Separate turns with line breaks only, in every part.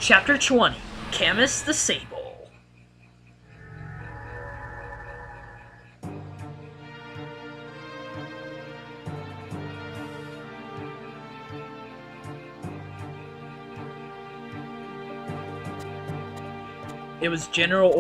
Chapter 20, Camus the Sable. It was General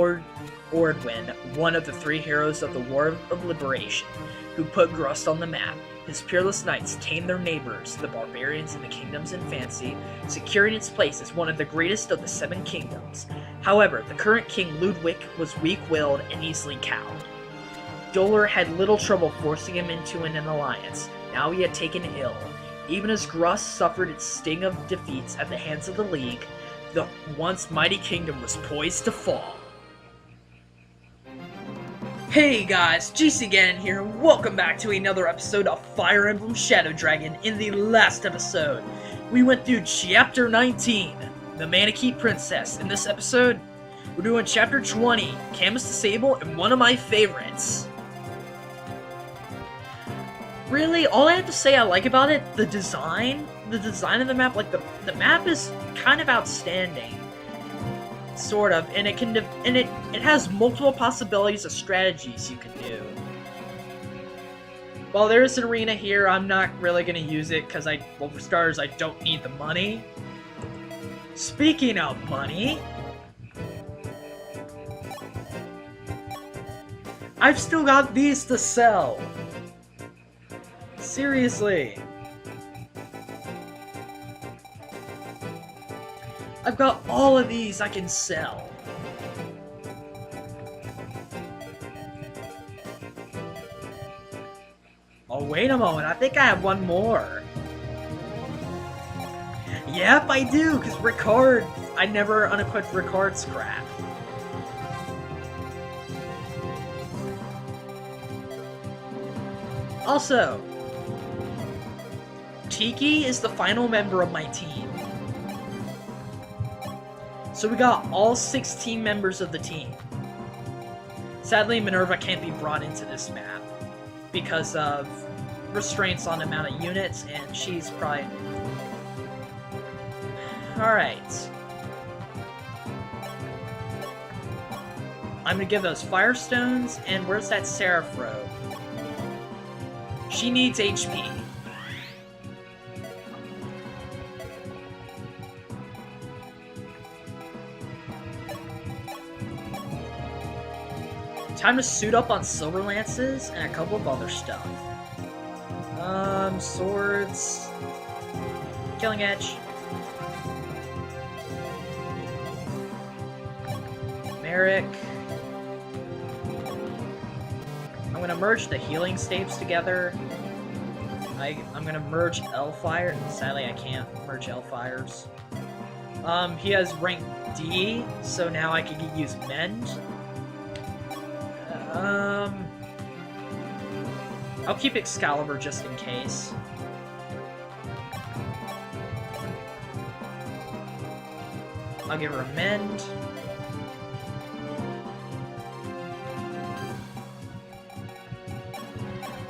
Ordwin, one of the three heroes of the War of Liberation, who put Grust on the map. His peerless knights tamed their neighbors, the barbarians and the kingdoms in fancy, securing its place as one of the greatest of the Seven Kingdoms. However, the current king Ludwig was weak-willed and easily cowed. Dolar had little trouble forcing him into an alliance. Now he had taken ill. Even as Grust suffered its sting of defeats at the hands of the League, the once mighty kingdom was poised to fall. Hey guys, GC again here, and welcome back to another episode of Fire Emblem Shadow Dragon. In the last episode, we went through Chapter 19, the Manakee Princess. In this episode, we're doing Chapter 20, Camus the Sable, and one of my favorites. Really, all I have to say I like about it, the design of the map, like the map is kind of outstanding. Sort of, and it has multiple possibilities of strategies you can do. While there is an arena here, I'm not really going to use it because well, for starters, I don't need the money. Speaking of money, I've still got these to sell. Seriously. I've got all of these I can sell. Oh, wait a moment. I think I have one more. Yep, I do, because Ricard... I never unequipped Ricard's crap. Also, Tiki is the final member of my team. So we got all 16 members of the team. Sadly, Minerva can't be brought into this map because of restraints on the amount of units, and she's probably... Alright. I'm gonna give those Firestones, and where's that Seraph robe? She needs HP. Time to suit up on Silver Lances and a couple of other stuff. Swords. Killing Edge. Merrick. I'm gonna merge the healing staves together. I'm gonna merge Elfire. Sadly, I can't merge Elfires. He has rank D, so now I can use Mend. I'll keep Excalibur just in case. I'll give her a Mend.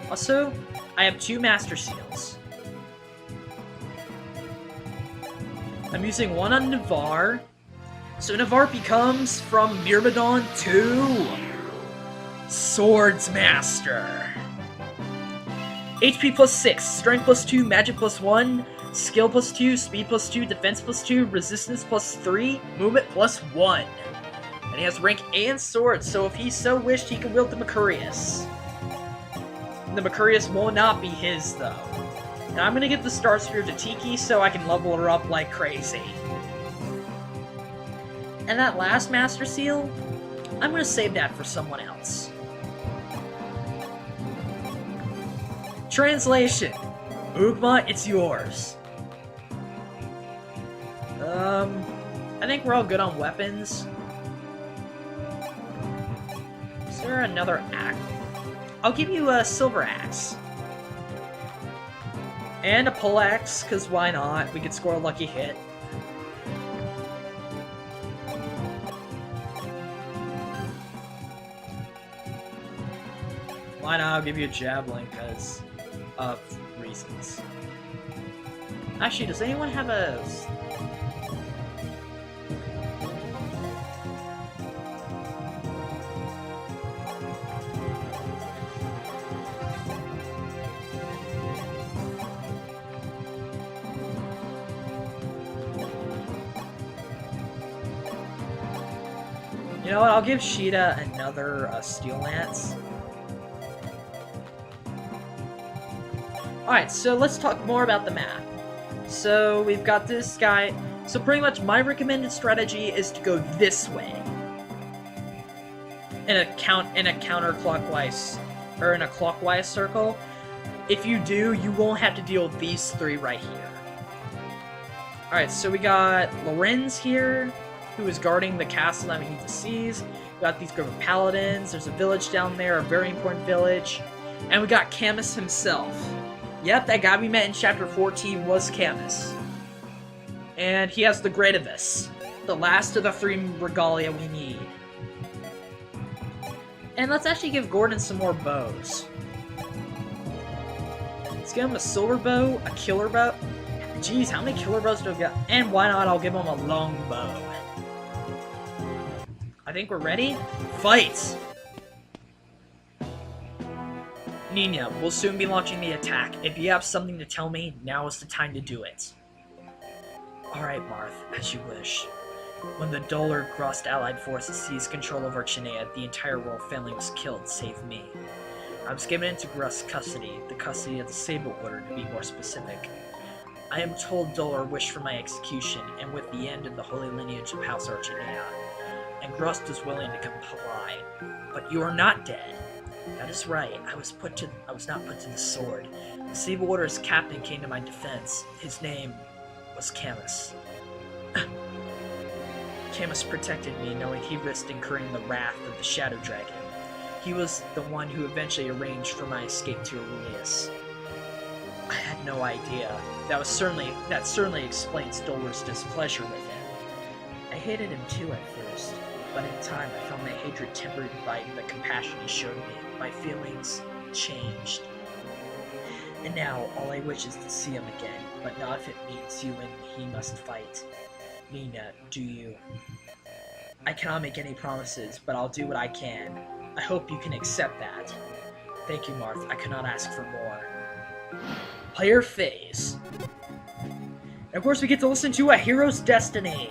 Also, I have 2 Master Seals. I'm using one on Navarre. So Navarre becomes, from Myrmidon to Swords Master. HP plus 6, Strength plus 2, Magic plus 1, Skill plus 2, Speed plus 2, Defense plus 2, Resistance plus 3, Movement plus 1. And he has rank A in Swords, so if he so wished, he could wield the Mercurius. The Mercurius will not be his, though. Now I'm gonna give the Star Spear to Tiki so I can level her up like crazy. And that last Master Seal, I'm gonna save that for someone else. Translation. Ugma, it's yours. I think we're all good on weapons. Is there another axe? I'll give you a Silver Axe. And a Pole Axe, because why not? We could score a lucky hit. Why not? I'll give you a Javelin, because of reasons. Actually, does anyone have a... You know what? I'll give Sheeta another Steel Lance. Alright, so let's talk more about the map. So we've got this guy. So pretty much my recommended strategy is to go this way. In a counterclockwise, or in a clockwise circle. If you do, you won't have to deal with these three right here. Alright, so we got Lorenz here, who is guarding the castle that we need to seize. We got these group of paladins. There's a village down there, a very important village. And we got Camus himself. Yep, that guy we met in chapter 14 was Camus. And he has the Gradavis, the last of the three regalia we need. And let's actually give Gordon some more bows. Let's give him a silver bow, a killer bow. Jeez, how many killer bows do I get? And why not, I'll give him a long bow. I think we're ready. Fight! Nina, we'll soon be launching the attack. If you have something to tell me, now is the time to do it. Alright, Marth, as you wish. When the Dollar Grost allied forces seized control over Chinea, the entire royal family was killed, save me. I was given into Grust's custody, the custody of the Sable Order to be more specific. I am told Dollar wished for my execution, and with the end of the holy lineage of House Archinea, and Grust was willing to comply. But you are not dead. That is right, I was not put to the sword. The Sable Order's captain came to my defense. His name was Camus. Camus protected me, knowing he risked incurring the wrath of the Shadow Dragon. He was the one who eventually arranged for my escape to Aurelius. I had no idea. That certainly explains Dolor's displeasure with him. I hated him too at first, but in time I found my hatred tempered by the compassion he showed me. My feelings changed. And now all I wish is to see him again, but not if it means you and he must fight. Nina, do you? I cannot make any promises, but I'll do what I can. I hope you can accept that. Thank you, Marth. I could not ask for more. Player phase. And of course we get to listen to A Hero's Destiny.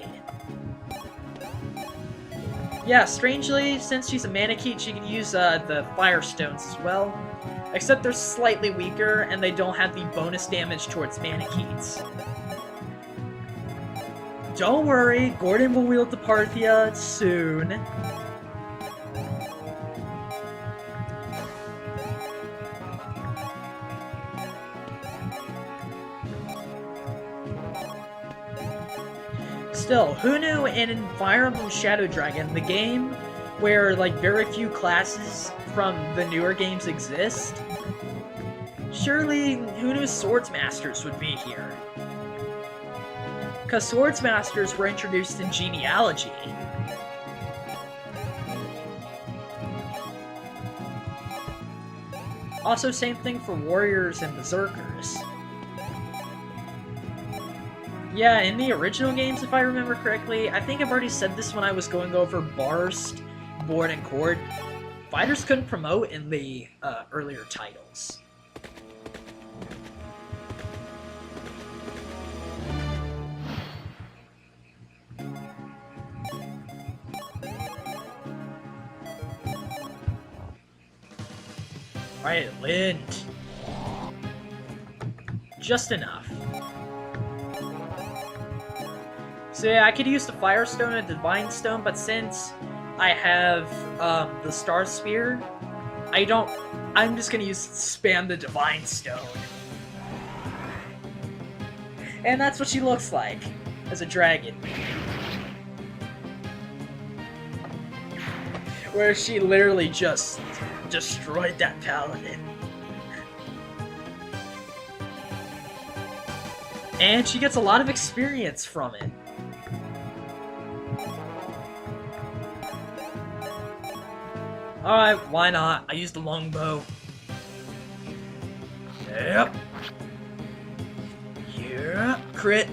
Yeah, strangely, since she's a Manakete, she can use the Fire Stones as well. Except they're slightly weaker, and they don't have the bonus damage towards Manaketes. Don't worry, Gordon will wield the Parthia soon. Still, who knew in Fire Emblem Shadow Dragon, the game where like very few classes from the newer games exist? Surely, who knew Swordsmasters would be here? Because Swordsmasters were introduced in Genealogy. Also, same thing for Warriors and Berserkers. Yeah, in the original games, if I remember correctly, I think I've already said this when I was going over Barst, Board, and Court. Fighters couldn't promote in the earlier titles. Alright, Lind. Just enough. So yeah, I could use the Fire Stone and Divine Stone, but since I have the Star Spear, I'm just gonna spam the Divine Stone. And that's what she looks like, as a dragon. Where she literally just destroyed that paladin. And she gets a lot of experience from it. Alright, why not? I used the longbow. Yep. Yeah, crit.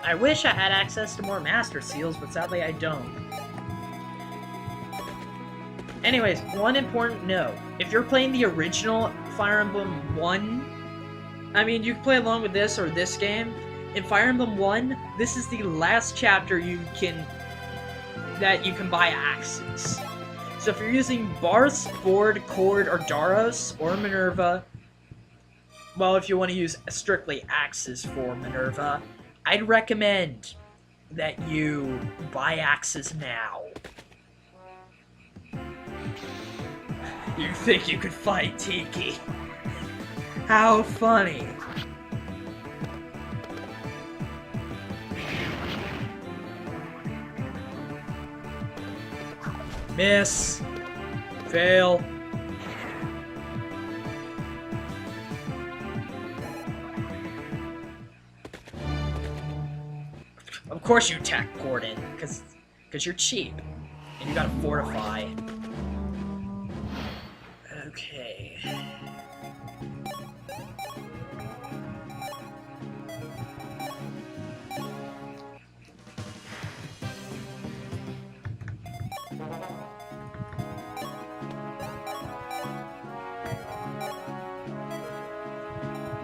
I wish I had access to more Master Seals, but sadly I don't. Anyways, one important note. If you're playing the original Fire Emblem 1, I mean, you can play along with this or this game. In Fire Emblem 1, this is the last chapter that you can buy axes. So if you're using Barth, Ford, Cord, or Daros, or Minerva, well, if you want to use strictly axes for Minerva, I'd recommend that you buy axes now. You think you could fight Tiki? How funny. Miss. Fail. Of course you attack Gordon, because you're cheap. And you gotta fortify. Okay.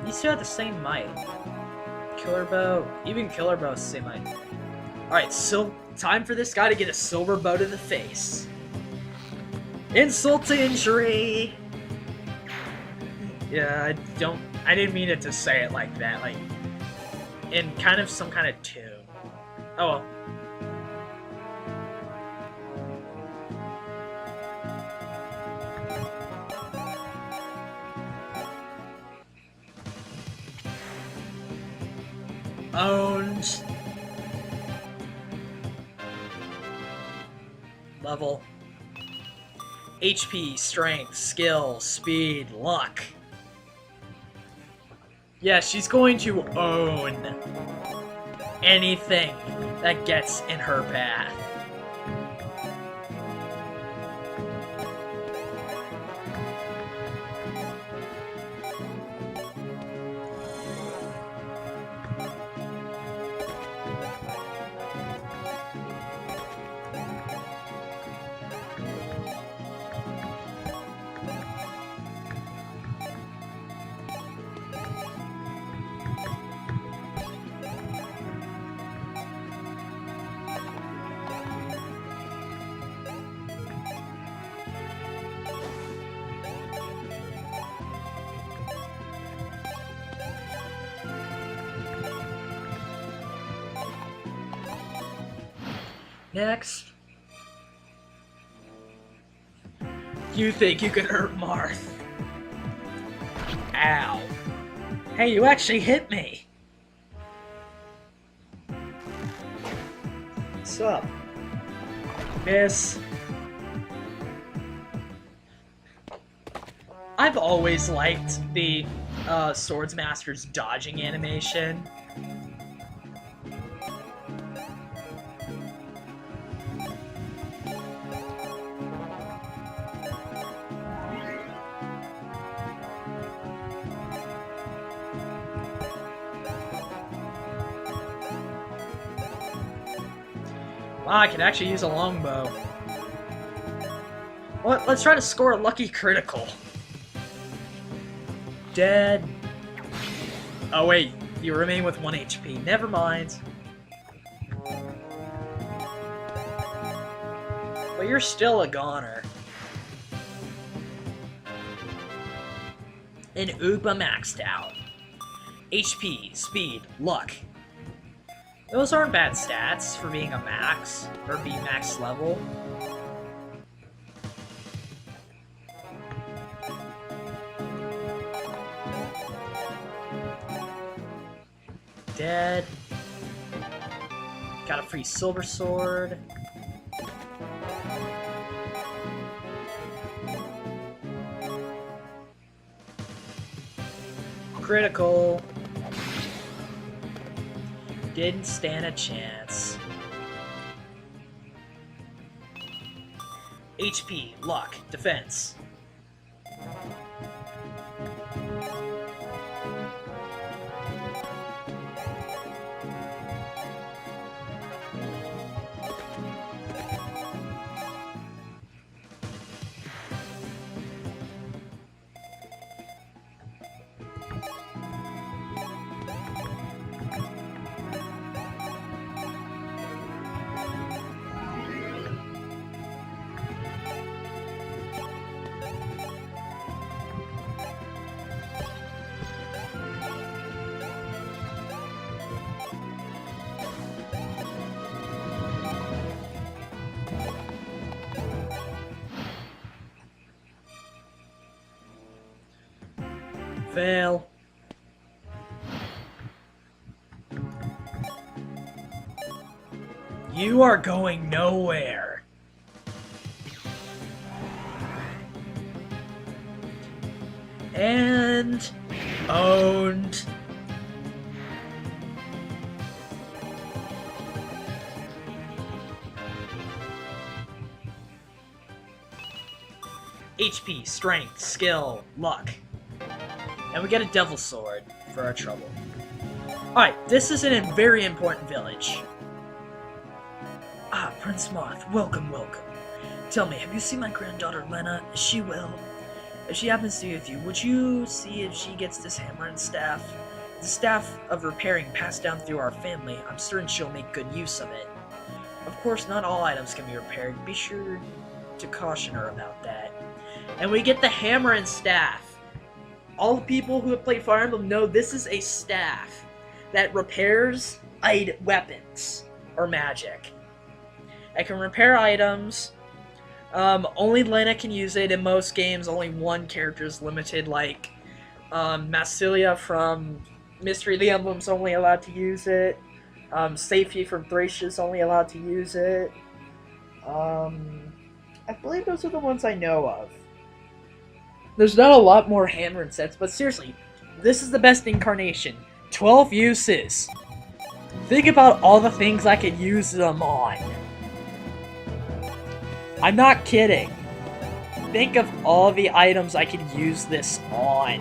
You still have the same might. Killer Bow, even Killer Bow is the same might. Alright, so time for this guy to get a silver bow to the face. Insult to injury! Yeah, I didn't mean it to say it like that, like, in kind of some kind of tune. Oh well. Owned. Level. HP, strength, skill, speed, luck. Yeah, she's going to own anything that gets in her path. Next. You think you can hurt Marth? Ow. Hey, you actually hit me! What's up? Miss. I've always liked the Swordsmaster's dodging animation. Wow, I could actually use a longbow. Well, let's try to score a lucky critical. Dead. Oh wait, you remain with 1 HP. Never mind. But you're still a goner. And Upa maxed out. HP, speed, luck. Those aren't bad stats for being a max, or being max level. Dead. Got a free silver sword. Critical. Didn't stand a chance. HP, luck, defense. Fail. You are going nowhere. And owned. HP, strength, skill, luck. And we get a devil sword for our trouble. Alright, this is in a very important village. Ah, Prince Moth, welcome, welcome. Tell me, have you seen my granddaughter Lena? Is she well? If she happens to be with you, would you see if she gets this hammer and staff? The staff of repairing passed down through our family. I'm certain she'll make good use of it. Of course, not all items can be repaired. Be sure to caution her about that. And we get the hammer and staff. All the people who have played Fire Emblem know this is a staff that repairs weapons or magic. It can repair items. Only Lena can use it. In most games, only one character is limited, like Massilia from Mystery of the Emblem's only allowed to use it. Safety from Thracia's only allowed to use it. I believe those are the ones I know of. There's not a lot more hammer and sets, but seriously, this is the best incarnation. 12 uses. Think about all the things I could use them on. I'm not kidding. Think of all the items I could use this on.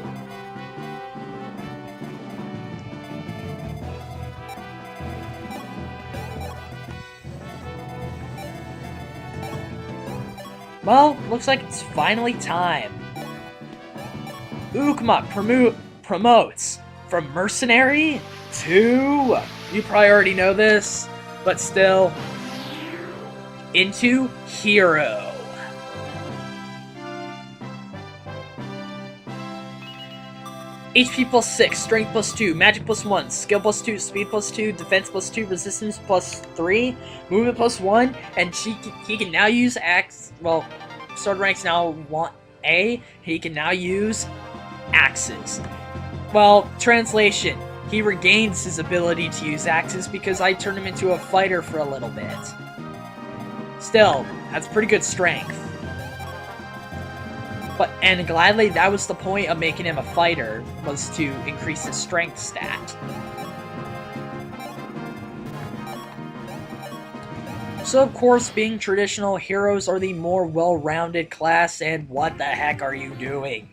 Well, looks like it's finally time. Ukma promotes from mercenary to, you probably already know this, but still, into hero. HP plus 6, strength plus 2, magic plus 1, skill plus 2, speed plus 2, defense plus 2, resistance plus 3, movement plus 1, and he can now use axe. Well, sword ranks now want A. He can now use axes. Well, translation. He regains his ability to use axes because I turned him into a fighter for a little bit. Still, that's pretty good strength. And gladly, that was the point of making him a fighter, was to increase his strength stat. So of course, being traditional, heroes are the more well-rounded class, and what the heck are you doing?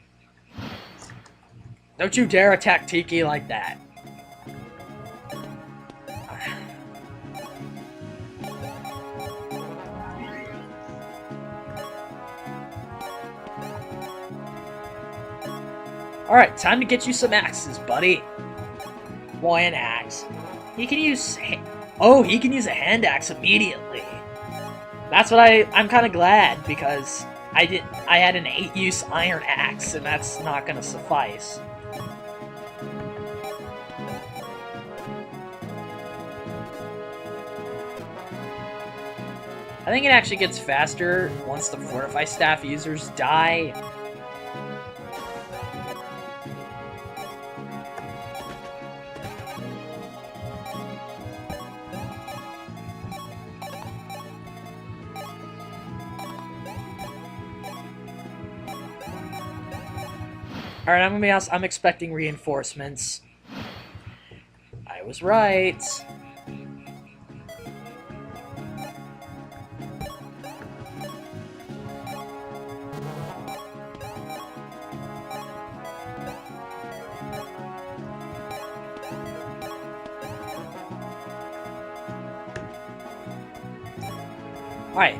Don't you dare attack Tiki like that. Alright, time to get you some axes, buddy. Boy, an axe. He can use... Oh, he can use a hand axe immediately. That's what I'm kind of glad, because I had an 8-use iron axe, and that's not going to suffice. I think it actually gets faster once the Fortify Staff users die. Alright, I'm gonna be honest, I'm expecting reinforcements. I was right. Alright,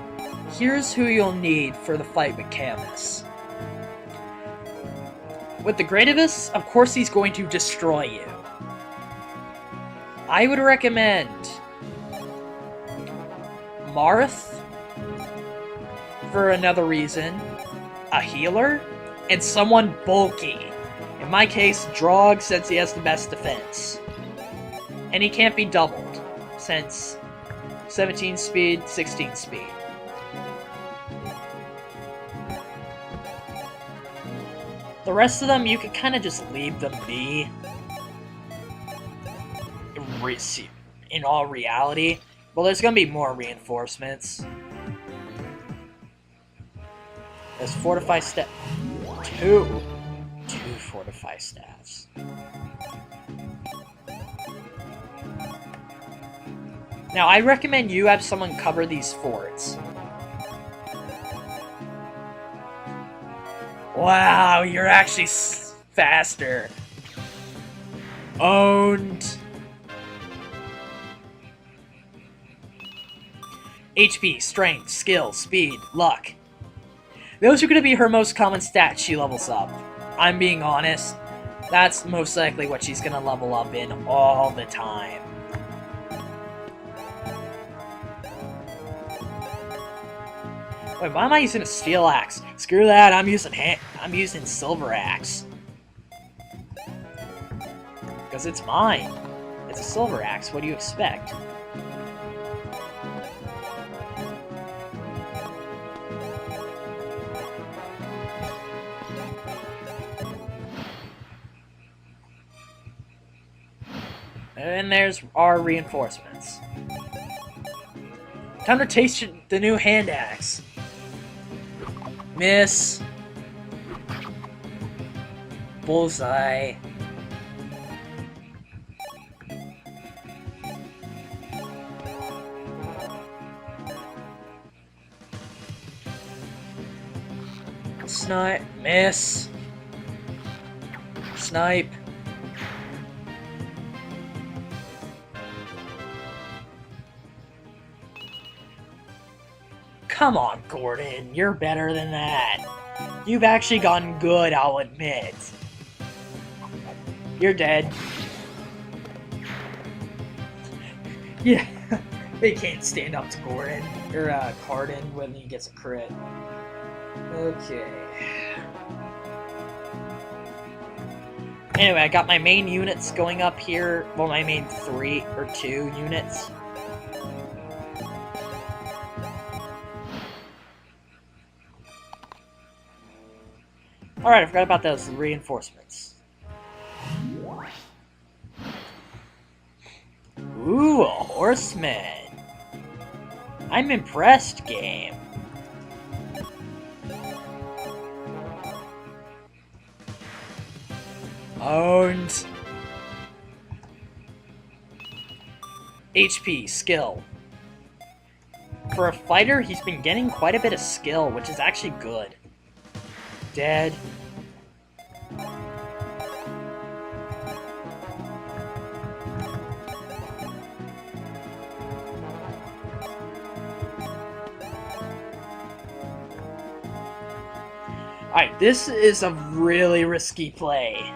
here's who you'll need for the fight with Camus. With the Greativus, of course he's going to destroy you. I would recommend Marth for another reason, a healer, and someone bulky. In my case, Drog, since he has the best defense. And he can't be doubled, since 17 speed, 16 speed. The rest of them, you can kind of just leave them be. In all reality. Well, there's going to be more reinforcements. There's fortify staff. Two fortify staffs. Now, I recommend you have someone cover these forts. Wow, you're actually faster. Owned. HP, strength, skill, speed, luck. Those are going to be her most common stats she levels up. I'm being honest. That's most likely what she's going to level up in all the time. Wait, why am I using a steel axe? Screw that, I'm using silver axe. Because it's mine. It's a silver axe, what do you expect? And there's our reinforcements. Time to taste the new hand axe. Miss. Bullseye. Snipe. Miss. Snipe. Come on, Gordon, you're better than that. You've actually gotten good, I'll admit. You're dead. Yeah, they can't stand up to Gordon, or Cardin when he gets a crit. Okay. Anyway, I got my main units going up here. Well, my main 3 or 2 units. Alright, I forgot about those reinforcements. Ooh, a horseman. I'm impressed, game. Owned. HP, skill. For a fighter, he's been getting quite a bit of skill, which is actually good. Dead. Alright, this is a really risky play.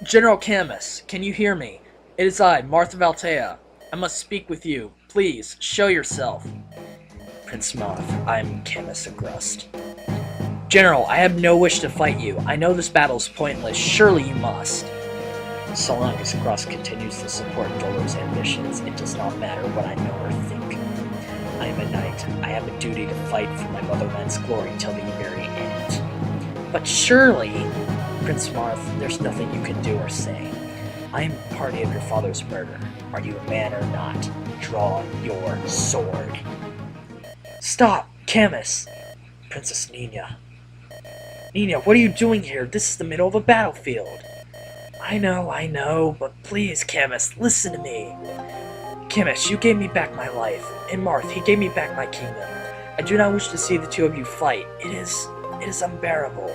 General Camus, can you hear me? It is I, Martha Valtea. I must speak with you. Please, show yourself. Prince Moth, I'm Camus the Grust. General, I have no wish to fight you. I know this battle is pointless. Surely you must. So long as Grust continues to support Dolo's ambitions, it does not matter what I know or think. I am a knight. I have a duty to fight for my motherland's glory till the very end. But surely, Prince Marth, there's nothing you can do or say. I am party of your father's murder. Are you a man or not? Draw your sword. Stop! Camus! Princess Nina. Nina, what are you doing here? This is the middle of a battlefield. I know, but please, Camus, listen to me. Camus, you gave me back my life, and Marth, he gave me back my kingdom. I do not wish to see the two of you fight. It is unbearable.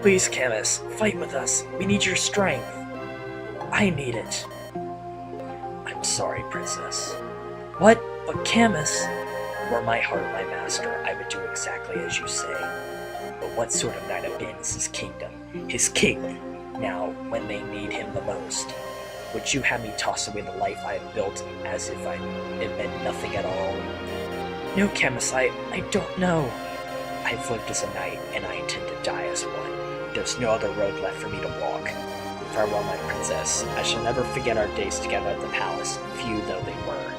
Please, Camus, fight with us. We need your strength. I need it. I'm sorry, Princess. What? But Camus? Were my heart my master, I would do exactly as you say. But what sort of knight abandons his kingdom? His king? Now, when they need him the most. Would you have me toss away the life I have built as if it meant nothing at all? No, Camus, I don't know. I've lived as a knight, and I intend to die as one. There's no other road left for me to walk. Farewell, my princess. I shall never forget our days together at the palace, few though they were.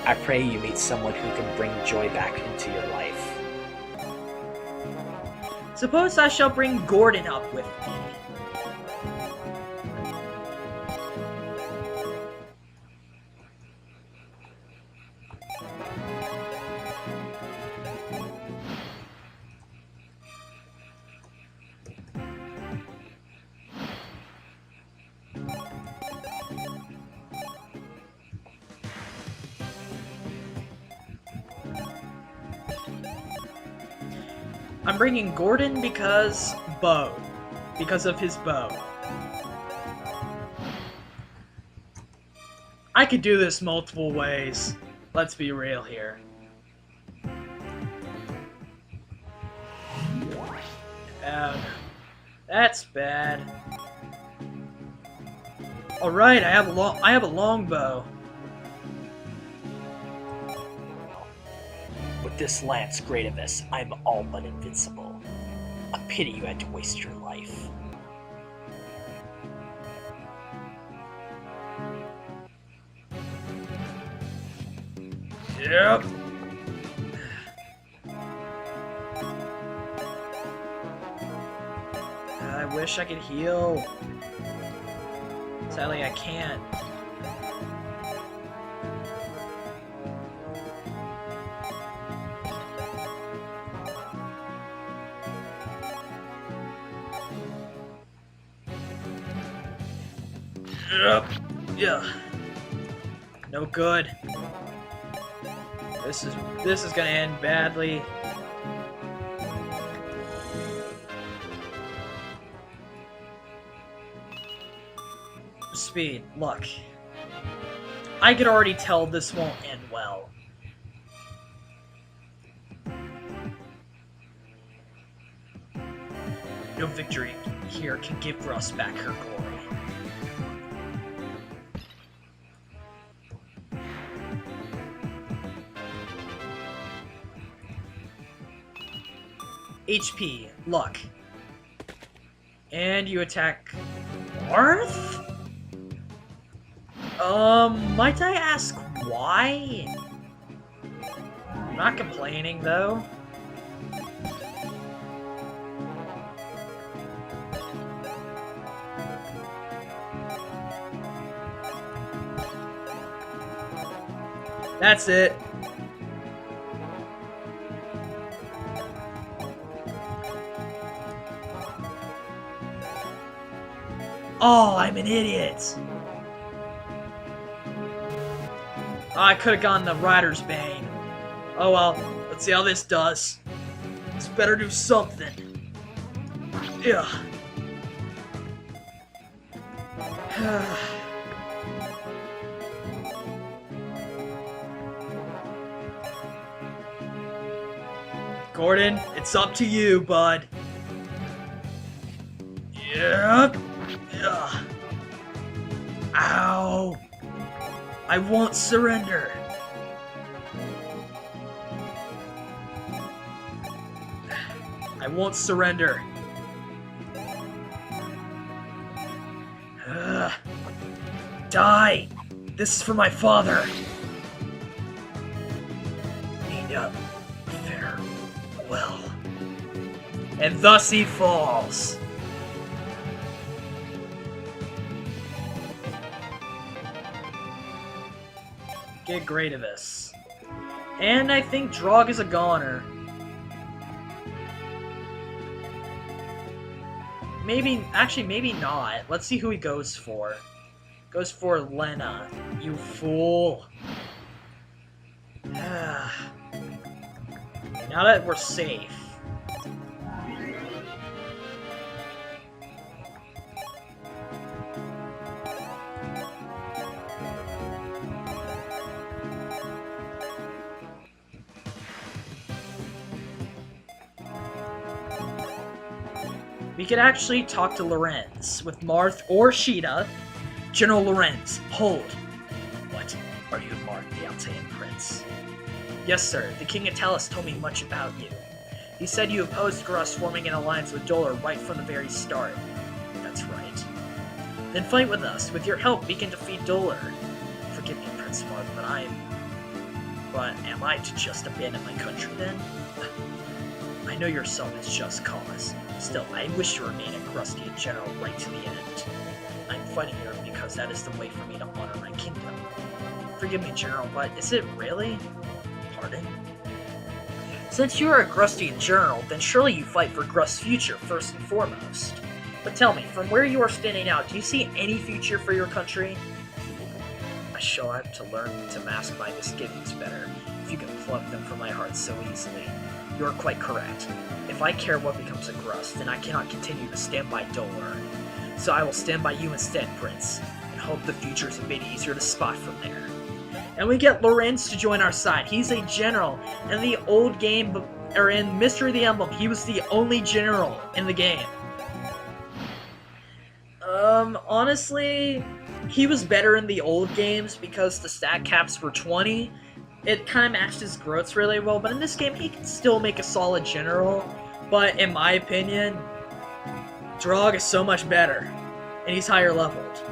I pray you meet someone who can bring joy back into your life. Suppose I shall bring Gordon up with me. I'm bringing Gordon because of his bow. I could do this multiple ways. Let's be real here. That's bad. Alright, I have a longbow. With this lance, Greativus, I'm all but invincible. A pity you had to waste your life. Yep. I wish I could heal. Sadly, I can't. Yeah. No good. This is gonna end badly. Speed, luck. I could already tell this won't end well. No victory here can give Russ back her glory. HP, luck. And you attack Marth? Might I ask why? I'm not complaining, though. That's it. Oh, I'm an idiot! I could have gone the Rider's Bane. Oh well, let's see how this does. Let's better do something. Yeah. Gordon, it's up to you, bud. Yep. Yeah. Ow. I won't surrender. I won't surrender. Die! This is for my father. Nina, farewell. And thus he falls. Get Greativus. And I think Drog is a goner. Maybe not. Let's see who he goes for. Goes for Lena. You fool. Now that we're safe. We could actually talk to Lorenz with Marth or Sheeta. General Lorenz, hold. What? Are you Marth, the Altean Prince? Yes, sir. The King Attalus told me much about you. He said you opposed Gruss forming an alliance with Dolor right from the very start. That's right. Then fight with us. With your help, we can defeat Dolor. Forgive me, Prince Marth, but But am I to just abandon my country then? I know your self is just cause. Still, I wish to remain a Grusty general right to the end. I'm fighting here because that is the way for me to honor my kingdom. Forgive me, General, but is it really? Pardon? Since you are a Grustian general, then surely you fight for Grust's future first and foremost. But tell me, from where you are standing now, do you see any future for your country? I shall have to learn to mask my misgivings better, if you can pluck them from my heart so easily. You are quite correct. If I care what becomes of Grust, then I cannot continue to stand by Dolor. So I will stand by you instead, Prince, and hope the future is a bit easier to spot from there. And we get Lorenz to join our side. He's a general. In the old game, or in Mystery of the Emblem, he was the only general in the game. Honestly, he was better in the old games because the stat caps were 20. It kind of matched his growths really well, but in this game, he can still make a solid general. But in my opinion, Drog is so much better, and he's higher leveled.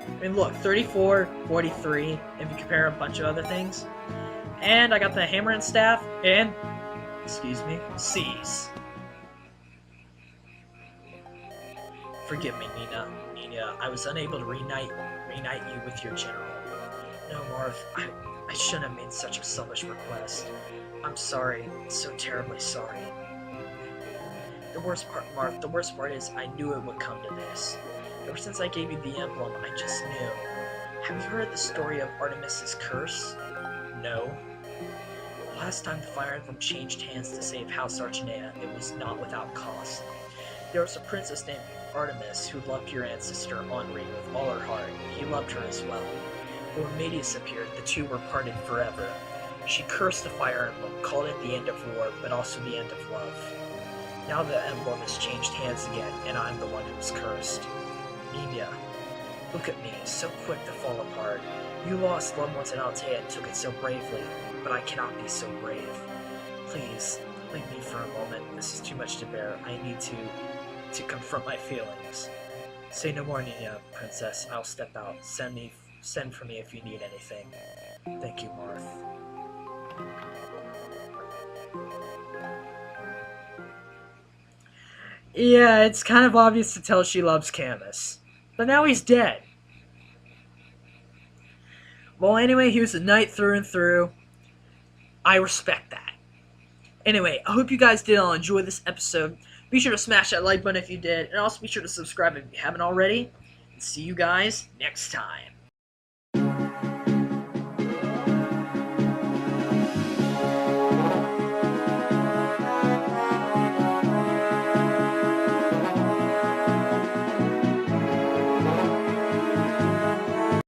I mean, look, 34, 43, if you compare a bunch of other things. And I got the hammer and staff, and, excuse me, C's. Forgive me, Nina. I was unable to reunite you with your general. No, Marth, I shouldn't have made such a selfish request. I'm sorry, so terribly sorry. The worst part, Marth, the worst part is I knew it would come to this. Ever since I gave you the emblem, I just knew. Have you heard the story of Artemis's curse? No. The last time the Fire Emblem changed hands to save House Archinea, it was not without cost. There was a princess named Artemis who loved your ancestor, Henri, with all her heart. He loved her as well. But when Medius appeared, the two were parted forever. She cursed the Fire Emblem, called it the end of war, but also the end of love. Now the emblem has changed hands again, and I'm the one who's cursed. Nina, look at me, so quick to fall apart. You lost loved ones in Altea and took it so bravely, but I cannot be so brave. Please, leave me for a moment. This is too much to bear. I need to confront my feelings. Say no more, Nina, Princess. I'll step out. Send for me if you need anything. Thank you, Marth. Yeah, it's kind of obvious to tell she loves Camus. But now he's dead. Well, anyway, he was a knight through and through. I respect that. Anyway, I hope you guys did all enjoy this episode. Be sure to smash that like button if you did, and also be sure to subscribe if you haven't already. And see you guys next time.